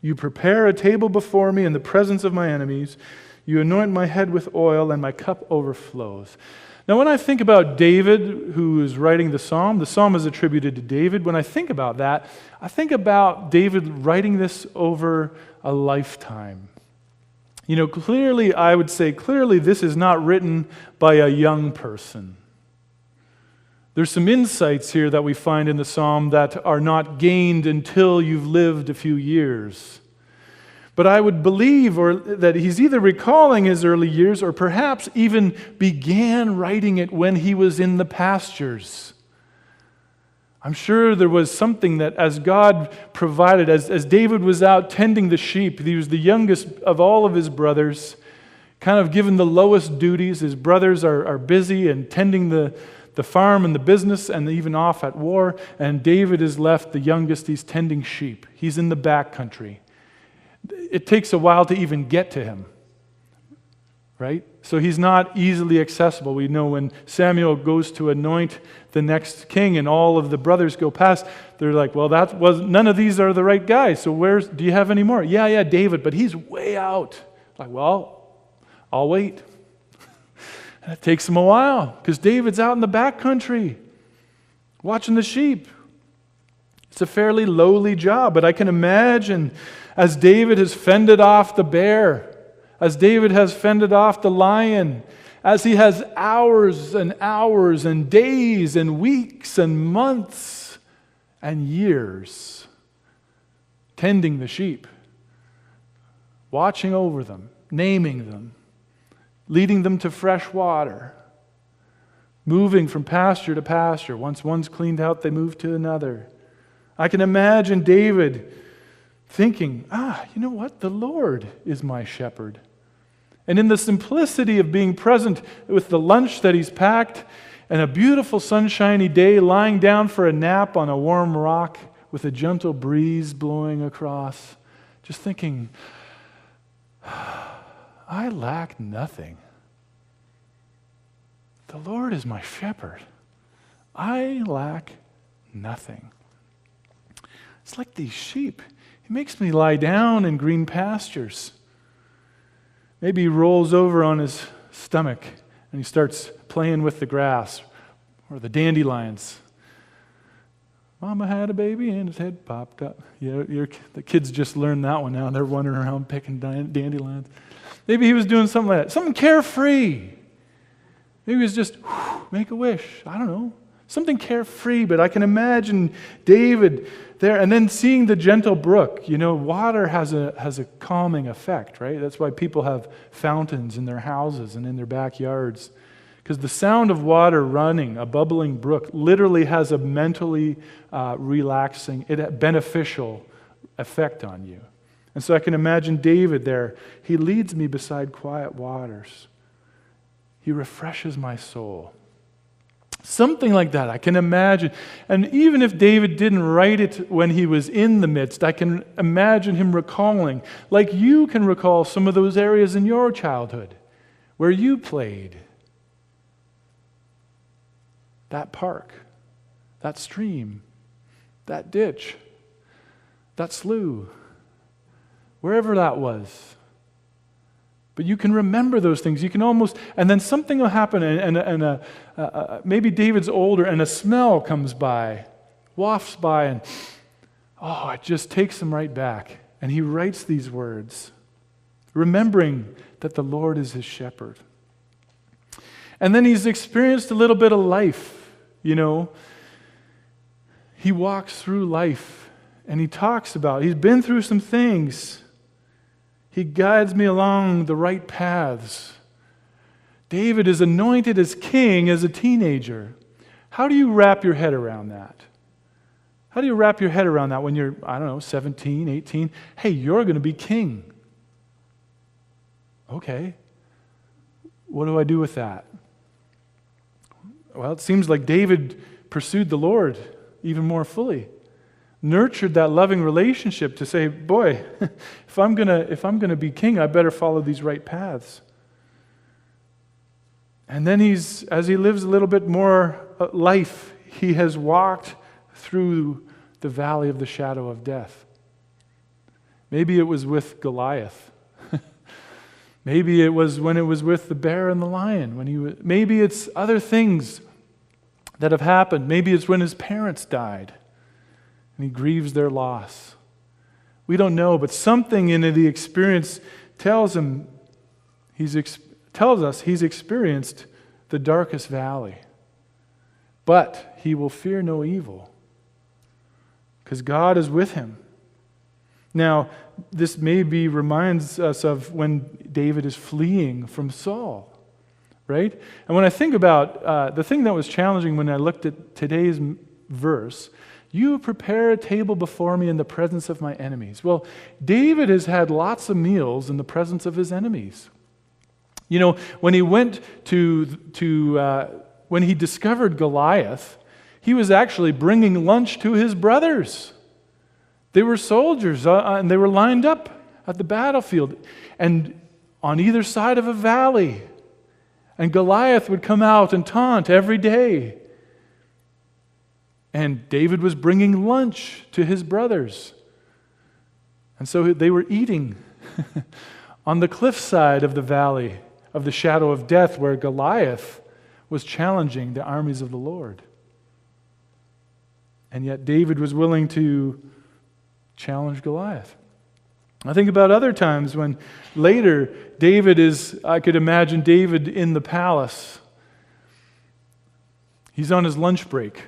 You prepare a table before me in the presence of my enemies. You anoint my head with oil, and my cup overflows. Now, when I think about David, who is writing the psalm is attributed to David. When I think about that, I think about David writing this over a lifetime. Clearly, I would say, this is not written by a young person. There's some insights here that we find in the psalm that are not gained until you've lived a few years. But I would believe that he's either recalling his early years or perhaps even began writing it when he was in the pastures. I'm sure there was something that as God provided, as David was out tending the sheep, he was the youngest of all of his brothers, kind of given the lowest duties. His brothers are busy and tending the farm and the business and even off at war, and David is left the youngest. He's tending sheep. He's in the back country. It takes a while to even get to him, right? So he's not easily accessible. We know when Samuel goes to anoint the next king and all of the brothers go past, they're like, well, none of these are the right guys, so do you have any more? Yeah, David, but he's way out. Like, well, I'll wait. And it takes him a while because David's out in the back country watching the sheep. It's a fairly lowly job, but I can imagine as David has fended off the bear, as David has fended off the lion, as he has hours and hours and days and weeks and months and years tending the sheep, watching over them, naming them, leading them to fresh water, moving from pasture to pasture. Once one's cleaned out, they move to another. I can imagine David thinking, you know what? The Lord is my shepherd. And in the simplicity of being present with the lunch that he's packed and a beautiful sunshiny day, lying down for a nap on a warm rock with a gentle breeze blowing across, just thinking, I lack nothing. The Lord is my shepherd. I lack nothing. It's like these sheep. He makes me lie down in green pastures. Maybe he rolls over on his stomach and he starts playing with the grass or the dandelions. Mama had a baby and his head popped up. The kids just learned that one now. They're wandering around picking dandelions. Maybe he was doing something like that. Something carefree. Maybe he was just, make a wish. I don't know. Something carefree, but I can imagine David there, and then seeing the gentle brook. Water has a calming effect, right? That's why people have fountains in their houses and in their backyards. Because the sound of water running, a bubbling brook, literally has a mentally relaxing, beneficial effect on you. And so I can imagine David there. He leads me beside quiet waters. He refreshes my soul. Something like that, I can imagine. And even if David didn't write it when he was in the midst, I can imagine him recalling, like you can recall some of those areas in your childhood where you played. That park, that stream, that ditch, that slough, wherever that was. But you can remember those things. You can almost, and then something will happen, and maybe David's older, and a smell comes by, wafts by, and it just takes him right back. And he writes these words, remembering that the Lord is his shepherd. And then he's experienced a little bit of life, He walks through life, and he talks about, he's been through some things. He guides me along the right paths. David is anointed as king as a teenager. How do you wrap your head around that? How do you wrap your head around that when you're, 17, 18? Hey, you're going to be king. Okay. What do I do with that? Well, it seems like David pursued the Lord even more fully. Nurtured that loving relationship to say, boy, if I'm gonna be king, I better follow these right paths. And then as he lives a little bit more life, he has walked through the valley of the shadow of death. Maybe it was with Goliath. Maybe it was when it was with the bear and the lion. Maybe it's other things that have happened. Maybe it's when his parents died and he grieves their loss. We don't know, but something in the experience tells us he's experienced the darkest valley. But he will fear no evil because God is with him. Now, this maybe reminds us of when David is fleeing from Saul, right? And when I think about the thing that was challenging when I looked at today's verse, you prepare a table before me in the presence of my enemies. Well, David has had lots of meals in the presence of his enemies. You know, when he went when he discovered Goliath, he was actually bringing lunch to his brothers. They were soldiers, and they were lined up at the battlefield, and on either side of a valley. And Goliath would come out and taunt every day. And David was bringing lunch to his brothers. And so they were eating on the cliffside of the valley of the shadow of death, where Goliath was challenging the armies of the Lord. And yet David was willing to challenge Goliath. I think about other times when later I could imagine David in the palace. He's on his lunch break.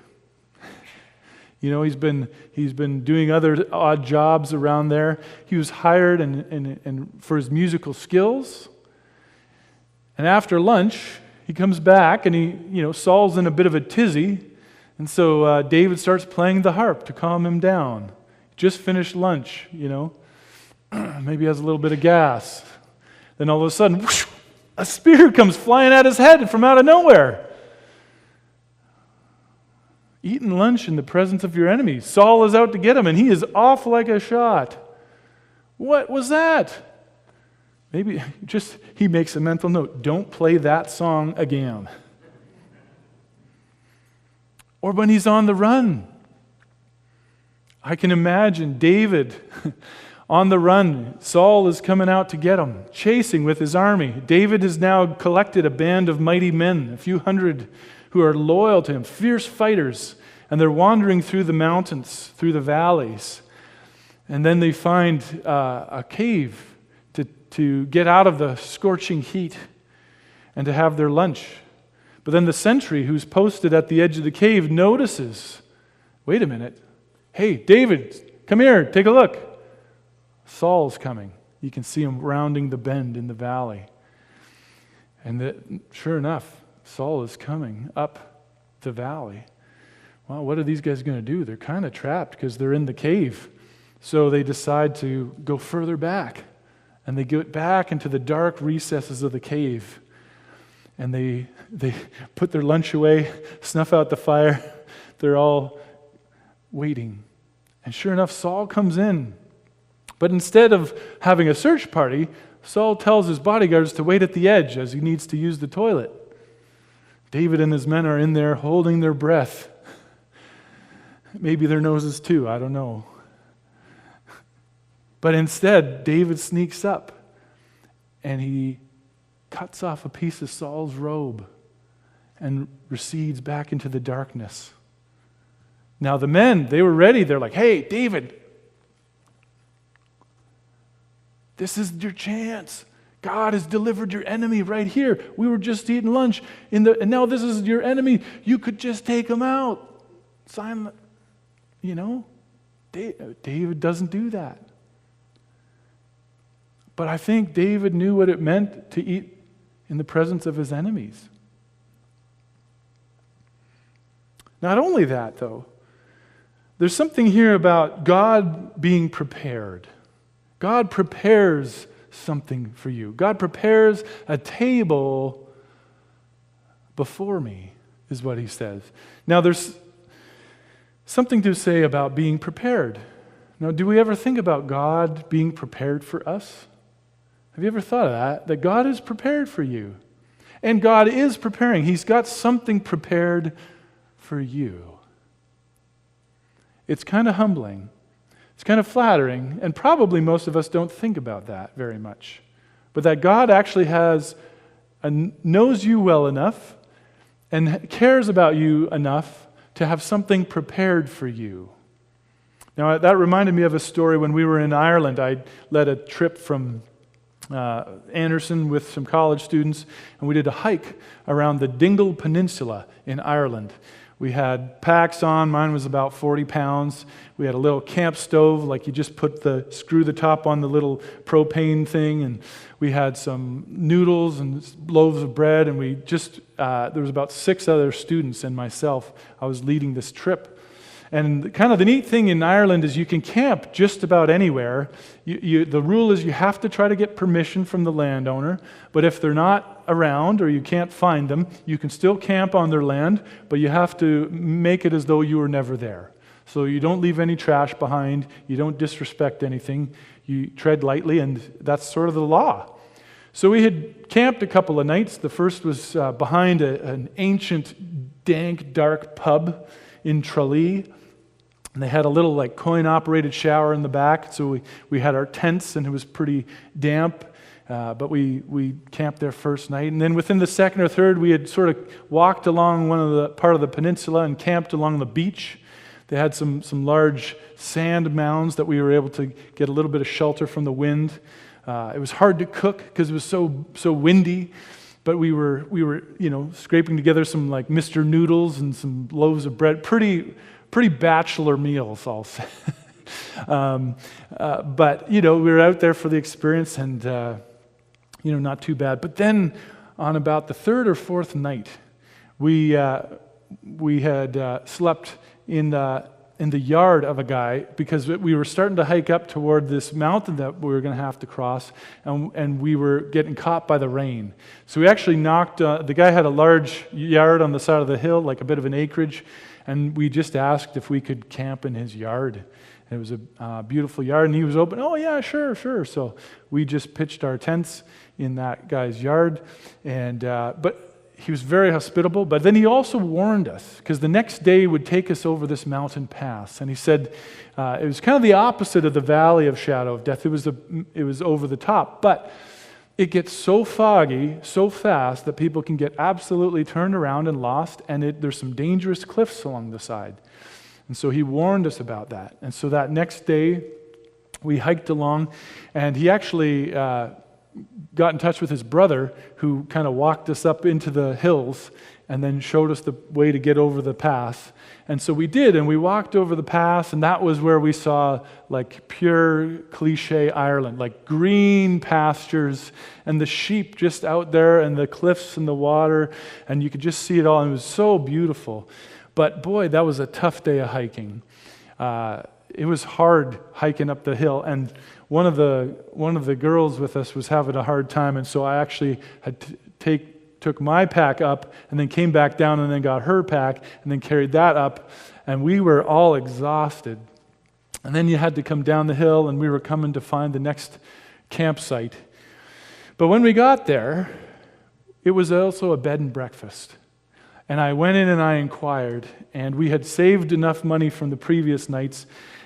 You know, he's been doing other odd jobs around there. He was hired and for his musical skills. And after lunch, he comes back and Saul's in a bit of a tizzy. And so David starts playing the harp to calm him down. Just finished lunch, maybe has a little bit of gas. Then all of a sudden, whoosh, a spear comes flying at his head from out of nowhere. Eating lunch in the presence of your enemies. Saul is out to get him, and he is off like a shot. What was that? Maybe he makes a mental note. Don't play that song again. Or when he's on the run. I can imagine David on the run. Saul is coming out to get him, chasing with his army. David has now collected a band of mighty men, a few hundred who are loyal to him, fierce fighters, and they're wandering through the mountains, through the valleys. And then they find a cave to get out of the scorching heat and to have their lunch. But then the sentry who's posted at the edge of the cave notices, wait a minute, hey, David, come here, take a look. Saul's coming. You can see him rounding the bend in the valley. And sure enough, Saul is coming up the valley. Well, what are these guys going to do? They're kind of trapped because they're in the cave. So they decide to go further back. And they get back into the dark recesses of the cave. And they put their lunch away, snuff out the fire. They're all waiting. And sure enough, Saul comes in. But instead of having a search party, Saul tells his bodyguards to wait at the edge as he needs to use the toilet. David and his men are in there holding their breath. Maybe their noses too, I don't know. But instead, David sneaks up and he cuts off a piece of Saul's robe and recedes back into the darkness. Now the men, they were ready. They're like, hey, David, this is your chance. God has delivered your enemy right here. We were just eating lunch, and now this is your enemy. You could just take him out. Simon, David doesn't do that. But I think David knew what it meant to eat in the presence of his enemies. Not only that, though, there's something here about God being prepared. God prepares something for you. God prepares a table before me, is what he says. Now, there's something to say about being prepared. Now, do we ever think about God being prepared for us? Have you ever thought of that? That God is prepared for you. And God is preparing. He's got something prepared for you. It's kind of humbling It's kind of flattering, and probably most of us don't think about that very much. But that God actually knows you well enough and cares about you enough to have something prepared for you. Now, that reminded me of a story when we were in Ireland. I led a trip from Anderson with some college students, and we did a hike around the Dingle Peninsula in Ireland. We had packs on. Mine was about 40 pounds. We had a little camp stove, like you just screw the top on the little propane thing, and we had some noodles and loaves of bread, and there was about 6 other students and myself. I was leading this trip. And kind of the neat thing in Ireland is you can camp just about anywhere. The rule is you have to try to get permission from the landowner, but if they're not around or you can't find them, you can still camp on their land, but you have to make it as though you were never there. So you don't leave any trash behind, you don't disrespect anything, you tread lightly, and that's sort of the law. So we had camped a couple of nights. The first was behind an ancient, dank, dark pub in Tralee. And they had a little coin-operated shower in the back, so we had our tents, and it was pretty damp, but we camped there first night. And then within the second or third, we had sort of walked along part of the peninsula and camped along the beach. They had some large sand mounds that we were able to get a little bit of shelter from the wind. It was hard to cook because it was so windy, but we were scraping together some Mr. Noodles and some loaves of bread. Pretty bachelor meals, I'll say. But, we were out there for the experience, and, not too bad. But then on about the third or fourth night, we had slept in the yard of a guy because we were starting to hike up toward this mountain that we were going to have to cross, and we were getting caught by the rain. So we actually the guy had a large yard on the side of the hill, like a bit of an acreage, and we just asked if we could camp in his yard. And it was a beautiful yard, and he was open. Oh, yeah, sure. So we just pitched our tents in that guy's yard, but he was very hospitable. But then he also warned us, because the next day would take us over this mountain pass. And he said it was kind of the opposite of the valley of shadow of death. It was over the top, but it gets so foggy, so fast, that people can get absolutely turned around and lost, and there's some dangerous cliffs along the side. And so he warned us about that. And so that next day, we hiked along, and he actually got in touch with his brother, who kind of walked us up into the hills and then showed us the way to get over the pass. And so we did, and we walked over the pass, and that was where we saw pure cliche Ireland, green pastures and the sheep just out there and the cliffs and the water, and you could just see it all, and it was so beautiful. But boy, that was a tough day of hiking. It was hard hiking up the hill, and one of the girls with us was having a hard time, and so I actually had took my pack up and then came back down and then got her pack and then carried that up, and we were all exhausted. And then you had to come down the hill, and we were coming to find the next campsite. But when we got there, it was also a bed and breakfast. And I went in and I inquired, and we had saved enough money from the previous nights,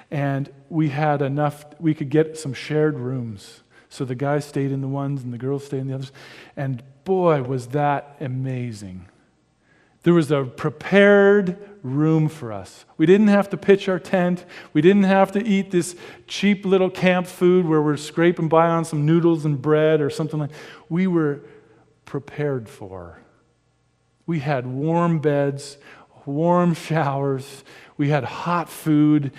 and we had enough, we could get some shared rooms. So the guys stayed in the ones and the girls stayed in the others. And boy, was that amazing. There was a prepared room for us. We didn't have to pitch our tent. We didn't have to eat this cheap little camp food where we're scraping by on some noodles and bread or something like that. We were prepared for. We had warm beds, warm showers. We had hot food.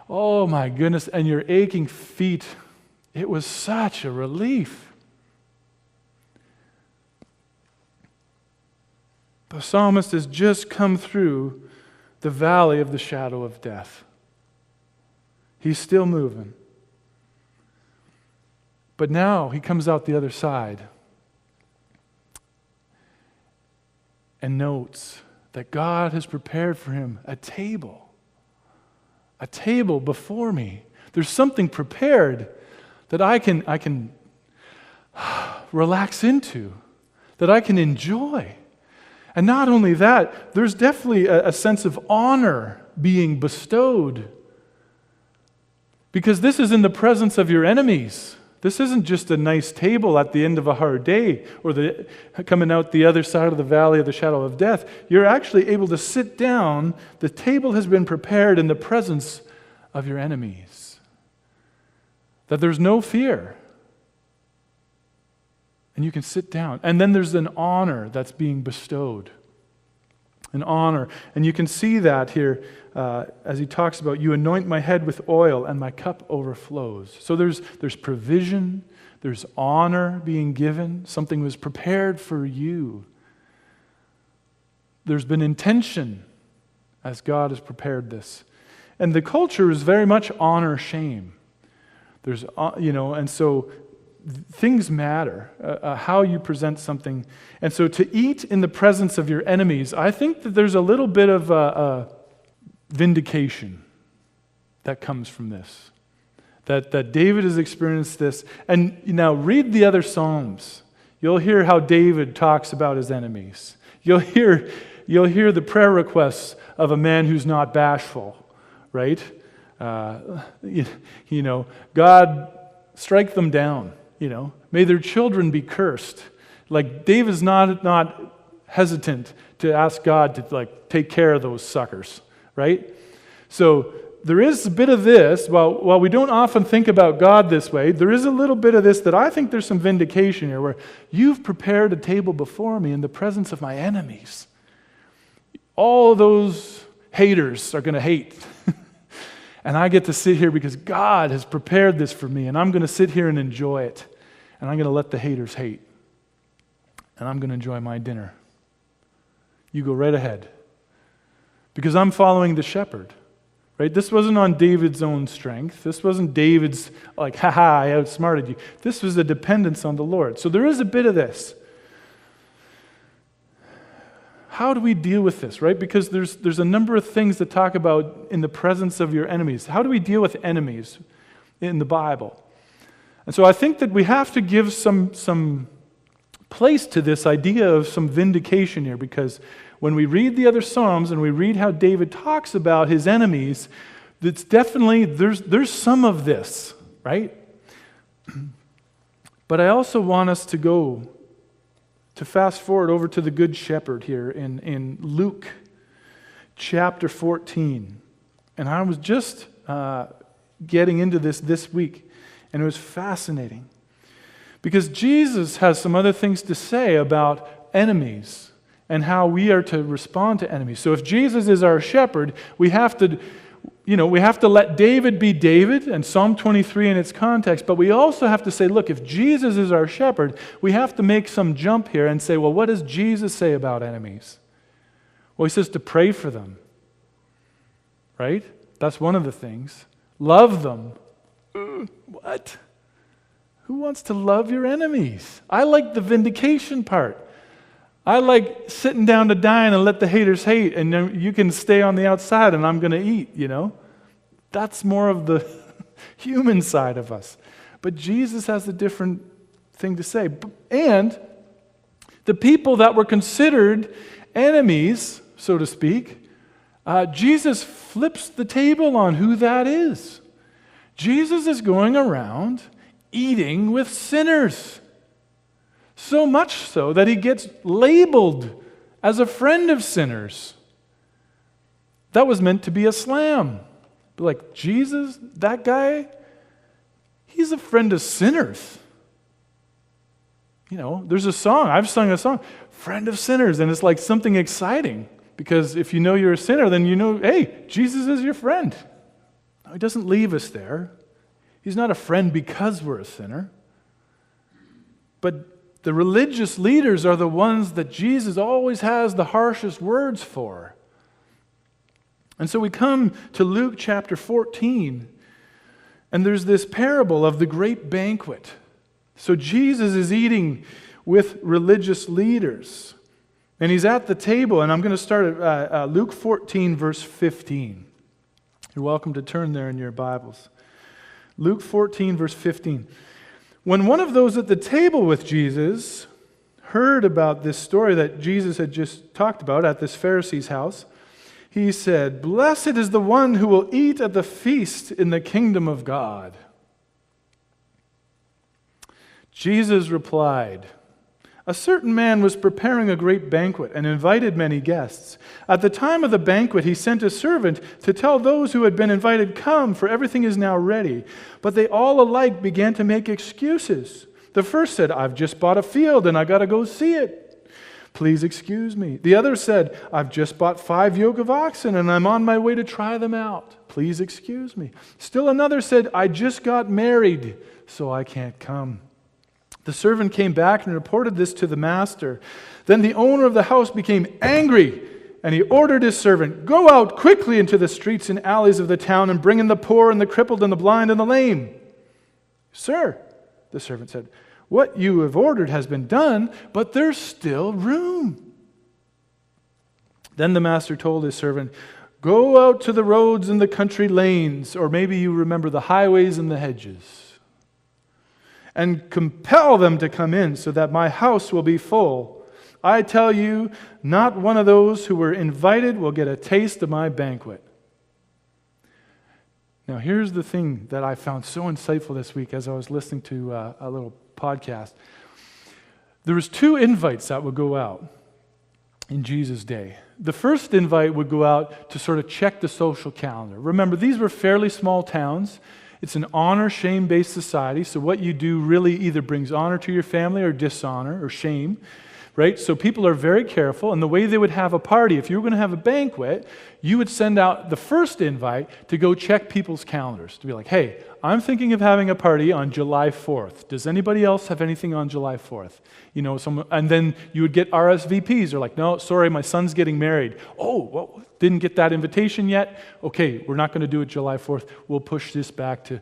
Oh my goodness, and your aching feet. It was such a relief. The psalmist has just come through the valley of the shadow of death. He's still moving. But now he comes out the other side and notes that God has prepared for him a table before me. There's something prepared that I can relax into, that I can enjoy. And not only that, there's definitely a sense of honor being bestowed. Because this is in the presence of your enemies. This isn't just a nice table at the end of a hard day or coming out the other side of the valley of the shadow of death. You're actually able to sit down. The table has been prepared in the presence of your enemies. That there's no fear. And you can sit down. And then there's an honor that's being bestowed. An honor. And you can see that here as he talks about, you anoint my head with oil and my cup overflows. So there's provision, there's honor being given. Something was prepared for you. There's been intention as God has prepared this. And the culture is very much honor shame. There's, and so things matter, how you present something. And so to eat in the presence of your enemies, I think that there's a little bit of vindication that comes from this. That David has experienced this. And now read the other Psalms. You'll hear how David talks about his enemies. You'll hear the prayer requests of a man who's not bashful, right? God, strike them down. May their children be cursed. Like David's not hesitant to ask God to take care of those suckers, right? So there is a bit of this. While we don't often think about God this way, there is a little bit of this that I think there's some vindication here, where you've prepared a table before me in the presence of my enemies. All those haters are going to hate. And I get to sit here because God has prepared this for me, and I'm going to sit here and enjoy it. And I'm going to let the haters hate. And I'm going to enjoy my dinner. You go right ahead. Because I'm following the shepherd. Right? This wasn't on David's own strength. This wasn't David's haha, I outsmarted you. This was a dependence on the Lord. So there is a bit of this. How do we deal with this, right? Because there's a number of things that talk about in the presence of your enemies. How do we deal with enemies in the Bible? And so I think that we have to give some place to this idea of some vindication here, because when we read the other Psalms and we read how David talks about his enemies, it's definitely, there's some of this, right? But I also want us to fast forward over to the Good Shepherd here in Luke chapter 14. And I was just getting into this week, and it was fascinating. Because Jesus has some other things to say about enemies and how we are to respond to enemies. So if Jesus is our shepherd, we have to let David be David and Psalm 23 in its context, but we also have to say, look, if Jesus is our shepherd, we have to make some jump here and say, well, what does Jesus say about enemies? Well, he says to pray for them, right? That's one of the things. Love them. What? Who wants to love your enemies? I like the vindication part. I like sitting down to dine and let the haters hate, and then you can stay on the outside and I'm going to eat, That's more of the human side of us. But Jesus has a different thing to say. And the people that were considered enemies, so to speak, Jesus flips the table on who that is. Jesus is going around eating with sinners. So much so that he gets labeled as a friend of sinners. That was meant to be a slam. Like, Jesus, that guy, he's a friend of sinners. There's a song, I've sung a song, Friend of Sinners, and it's like something exciting. Because if you know you're a sinner, then hey, Jesus is your friend. No, he doesn't leave us there. He's not a friend because we're a sinner. But the religious leaders are the ones that Jesus always has the harshest words for. And so we come to Luke chapter 14, and there's this parable of the great banquet. So Jesus is eating with religious leaders, and he's at the table, and I'm going to start at Luke 14, verse 15. You're welcome to turn there in your Bibles. Luke 14, verse 15. When one of those at the table with Jesus heard about this story that Jesus had just talked about at this Pharisee's house, he said, "Blessed is the one who will eat at the feast in the kingdom of God." Jesus replied, "A certain man was preparing a great banquet and invited many guests. At the time of the banquet, he sent a servant to tell those who had been invited, 'Come, for everything is now ready.' But they all alike began to make excuses. The first said, 'I've just bought a field and I got to go see it. Please excuse me.' The other said, 'I've just bought 5 yoke of oxen and I'm on my way to try them out. Please excuse me.' Still another said, 'I just got married, so I can't come.' The servant came back and reported this to the master. Then the owner of the house became angry, and he ordered his servant, 'Go out quickly into the streets and alleys of the town and bring in the poor and the crippled and the blind and the lame.' 'Sir,' the servant said, 'what you have ordered has been done, but there's still room.' Then the master told his servant, 'Go out to the roads and the country lanes,' or maybe you remember the highways and the hedges, 'and compel them to come in so that my house will be full. I tell you, not one of those who were invited will get a taste of my banquet.'" Now here's the thing that I found so insightful this week as I was listening to a little podcast. There was 2 invites that would go out in Jesus' day. The first invite would go out to sort of check the social calendar. Remember, these were fairly small towns. It's an honor-shame-based society, so what you do really either brings honor to your family or dishonor or shame, right? So people are very careful, and the way they would have a party, if you were going to have a banquet, you would send out the first invite to go check people's calendars, to be like, "Hey, I'm thinking of having a party on July 4th. Does anybody else have anything on July 4th?" And then you would get RSVPs. They're like, "No, sorry, my son's getting married." "Oh, well, didn't get that invitation yet? Okay, we're not going to do it July 4th. We'll push this back to,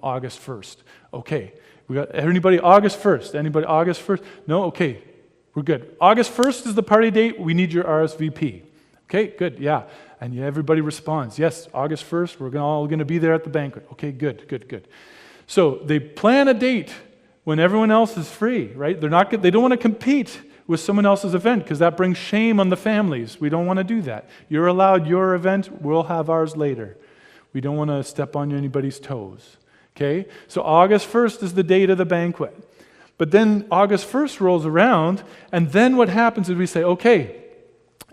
August 1st. Okay, we got anybody August 1st? Anybody August 1st? No? Okay, we're good. August 1st is the party date. We need your RSVP. Okay, good, yeah. And everybody responds, "Yes, August 1st, we're all going to be there at the banquet." Okay, good. So they plan a date when everyone else is free, right? They don't want to compete with someone else's event because that brings shame on the families. We don't want to do that. You're allowed your event, we'll have ours later. We don't want to step on anybody's toes. Okay? So August 1st is the date of the banquet. But then August 1st rolls around, and then what happens is we say, okay,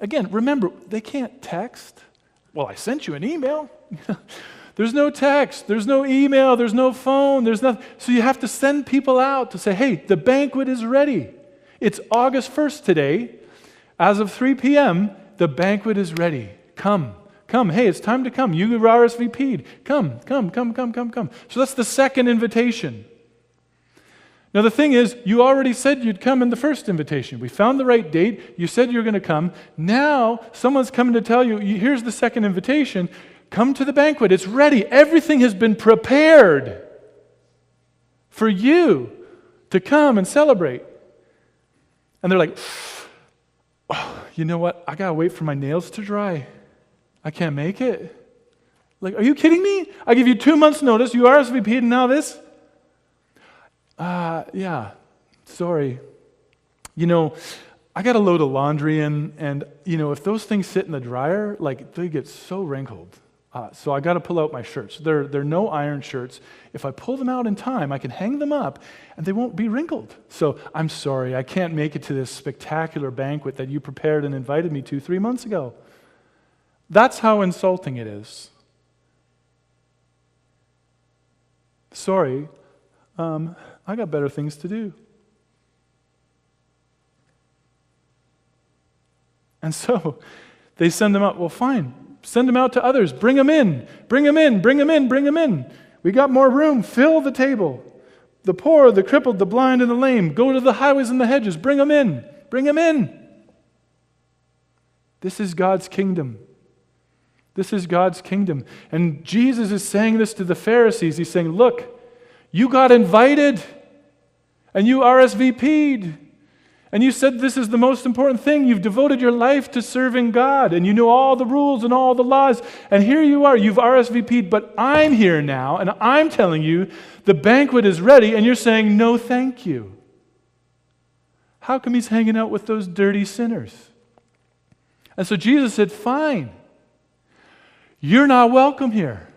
again, remember, they can't text. "Well, I sent you an email." There's no text, there's no email, there's no phone, there's nothing. So you have to send people out to say, "Hey, the banquet is ready. It's August 1st today. As of 3 p.m., the banquet is ready. Come. Hey, it's time to come. You RSVP'd. Come. So that's the second invitation. Now the thing is, you already said you'd come in the first invitation. We found the right date. You said you're going to come. Now someone's coming to tell you, here's the second invitation. Come to the banquet. It's ready. Everything has been prepared for you to come and celebrate. And they're like, "Oh, you know what? I got to wait for my nails to dry. I can't make it." Like, are you kidding me? I give you 2 months' notice. You RSVP'd and now this? Yeah, sorry. I got a load of laundry in, and, if those things sit in the dryer, they get so wrinkled. So I got to pull out my shirts. They're no iron shirts. If I pull them out in time, I can hang them up, and they won't be wrinkled. So I'm sorry, I can't make it to this spectacular banquet that you prepared and invited me to 3 months ago. That's how insulting it is. Sorry, I got better things to do. And so they send them out. Well, fine. Send them out to others. Bring them in. We got more room. Fill the table. The poor, the crippled, the blind, and the lame. Go to the highways and the hedges. Bring them in. This is God's kingdom. And Jesus is saying this to the Pharisees. He's saying, look, you got invited and you RSVP'd. And you said this is the most important thing. You've devoted your life to serving God, and you know all the rules and all the laws. And here you are, you've RSVP'd, but I'm here now, and I'm telling you the banquet is ready, and you're saying, no, thank you. How come he's hanging out with those dirty sinners? And so Jesus said, fine. You're not welcome here.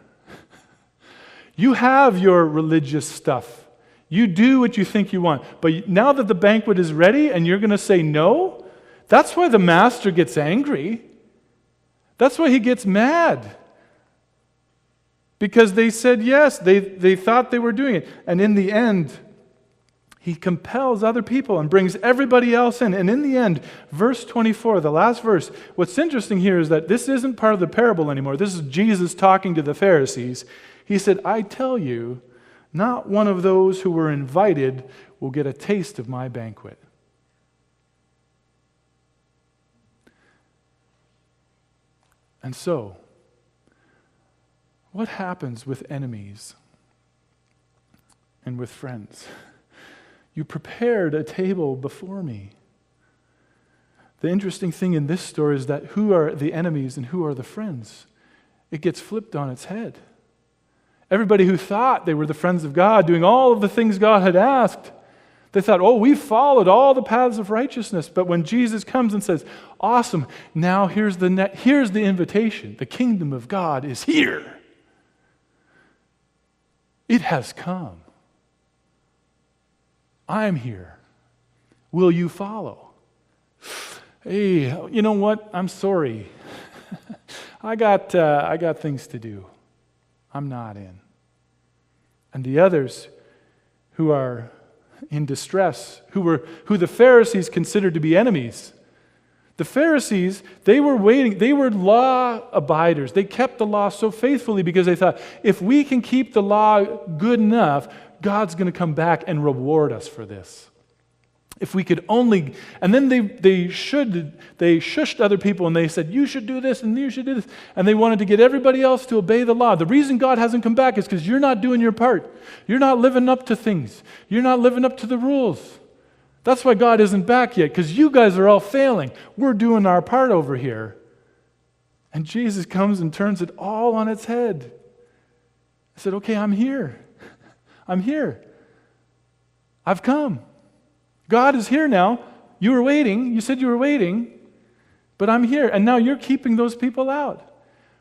You have your religious stuff. You do what you think you want. But now that the banquet is ready and you're going to say no, that's why the master gets angry. That's why he gets mad. Because they said yes, they thought they were doing it. And in the end, he compels other people and brings everybody else in. And in the end, verse 24, the last verse, what's interesting here is that this isn't part of the parable anymore. This is Jesus talking to the Pharisees. He said, I tell you, not one of those who were invited will get a taste of my banquet. And so, what happens with enemies and with friends? You prepared a table before me. The interesting thing in this story is that who are the enemies and who are the friends? It gets flipped on its head. Everybody who thought they were the friends of God, doing all of the things God had asked, they thought, oh, we've followed all the paths of righteousness. But when Jesus comes and says, awesome, now here's the invitation. The kingdom of God is here. It has come. I'm here. Will you follow? Hey, you know what? I'm sorry. I got things to do. I'm not in. And the others who are in distress, who the Pharisees considered to be enemies. The Pharisees, they were waiting, they were law abiders. They kept the law so faithfully because they thought, if we can keep the law good enough, God's going to come back and reward us for this. If we could only, and then they shushed other people and they said, you should do this and you should do this. And they wanted to get everybody else to obey the law. The reason God hasn't come back is because you're not doing your part. You're not living up to things. You're not living up to the rules. That's why God isn't back yet, because you guys are all failing. We're doing our part over here. And Jesus comes and turns it all on its head. I said, okay, I'm here. I'm here. I've come. God is here now. You were waiting. You said you were waiting. But I'm here. And now you're keeping those people out.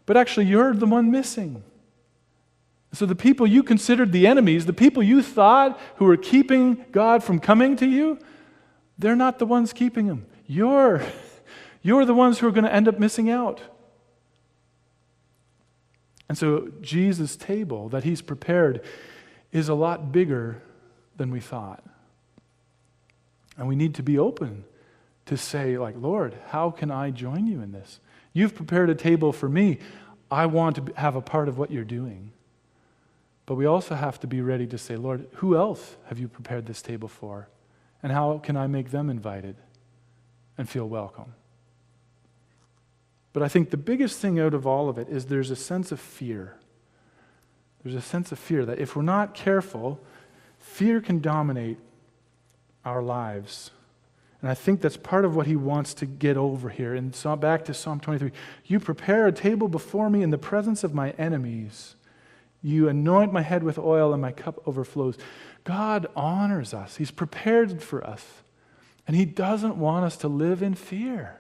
But actually, you're the one missing. So the people you considered the enemies, the people you thought who were keeping God from coming to you, they're not the ones keeping him. You're the ones who are going to end up missing out. And so Jesus' table that he's prepared is a lot bigger than we thought. And we need to be open to say, like, Lord, how can I join you in this? You've prepared a table for me. I want to have a part of what you're doing. But we also have to be ready to say, Lord, who else have you prepared this table for? And how can I make them invited and feel welcome? But I think the biggest thing out of all of it is there's a sense of fear. There's a sense of fear that if we're not careful, fear can dominate our lives. And I think that's part of what he wants to get over here. And so back to Psalm 23. You prepare a table before me in the presence of my enemies. You anoint my head with oil and my cup overflows. God honors us. He's prepared for us. And he doesn't want us to live in fear.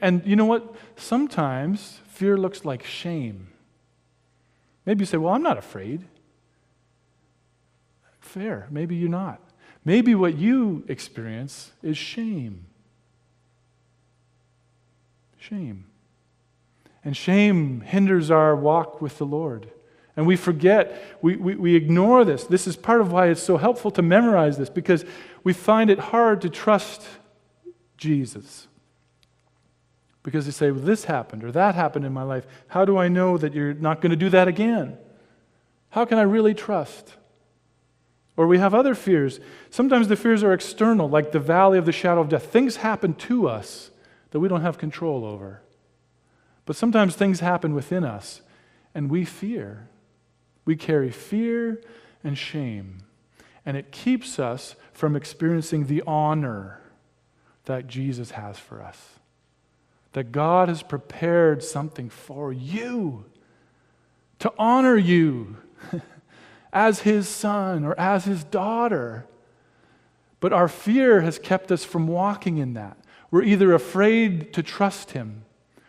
And you know what? Sometimes fear looks like shame. Maybe you say, well, I'm not afraid. Fair. Maybe you're not. Maybe what you experience is shame. Shame. And shame hinders our walk with the Lord. And we forget, we ignore this. This is part of why it's so helpful to memorize this, because we find it hard to trust Jesus. Because they say, well, this happened or that happened in my life. How do I know that you're not going to do that again? How can I really trust? Or we have other fears. Sometimes the fears are external, like the valley of the shadow of death. Things happen to us that we don't have control over. But sometimes things happen within us, and we fear. We carry fear and shame. And it keeps us from experiencing the honor that Jesus has for us. That God has prepared something for you to honor you as his son or as his daughter. But our fear has kept us from walking in that. We're either afraid to trust him.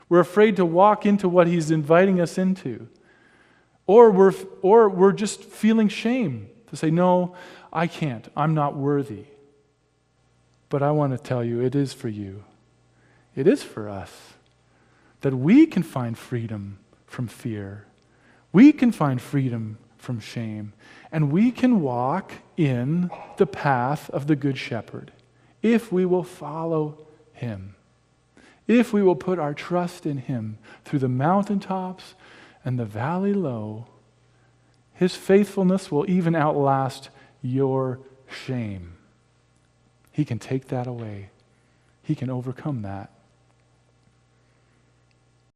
We're afraid to walk into what he's inviting us into. Or we're just feeling shame to say, no, I can't. I'm not worthy. But I want to tell you, it is for you. It is for us that we can find freedom from fear. We can find freedom from shame. And we can walk in the path of the Good Shepherd if we will follow him. If we will put our trust in him through the mountaintops and the valley low, his faithfulness will even outlast your shame. He can take that away. He can overcome that.